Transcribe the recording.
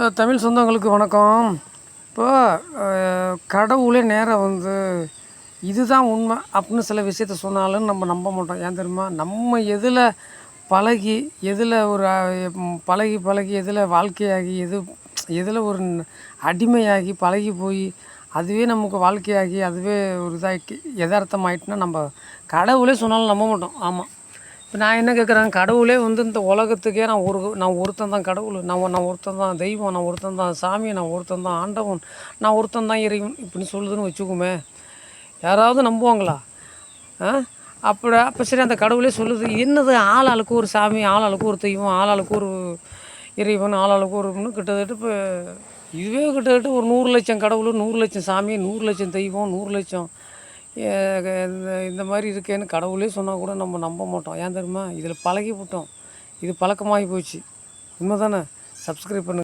தமிழ் சொந்தங்களுக்கு வணக்கம். இப்போ கடவுளே நேராக இதுதான் உண்மை அப்படின்னு சில விஷயத்த சொன்னாலும் நம்ம நம்ப மாட்டோம். ஏன் தெரியுமா? நம்ம எதில் பழகி எதில் பழகி பழகி எதில் வாழ்க்கையாகி எதில் ஒரு அடிமையாகி பழகி போய் அதுவே நமக்கு வாழ்க்கையாகி அதுவே ஒரு இதாகி யதார்த்தமாயிட்டுனா நம்ம கடவுளே சொன்னாலும் நம்ப மாட்டோம். ஆமாம். இப்போ நான் என்ன கேட்குறேன், கடவுளே இந்த உலகத்துக்கே நான் ஒருத்தன் தான் கடவுள், நான் ஒருத்தன் தான் தெய்வம், நான் ஒருத்தன் தான் சாமி, நான் ஒருத்தன் தான் ஆண்டவன், நான் ஒருத்தன் தான் இறைவன் இப்படின்னு சொல்லுதுன்னு வச்சுக்கோமே, யாராவது நம்புவாங்களா? அப்போ சரி, அந்த கடவுளே சொல்லுது. என்னது ஆளாளுக்கு ஒரு சாமி, ஆளாளுக்கு ஒரு தெய்வம், ஆளாளுக்கு ஒரு இறைவன், ஆளாளுக்கு ஒரு கிட்டத்தட்ட இப்போ இதுவே கிட்டத்தட்ட ஒரு 100,00,000 கடவுள், 100,00,000 சாமி, 100,00,000 தெய்வம், 100,00,000 இந்த மாதிரி இருக்கேன்னு கடவுளே சொன்னால் கூட நம்ம நம்ப மாட்டோம். ஏன் தெரியுமா? இதில் பழகி விட்டோம். இது பழக்கமாகி போச்சு. உண்மை தானே? சப்ஸ்கிரைப் பண்ணுங்கள்.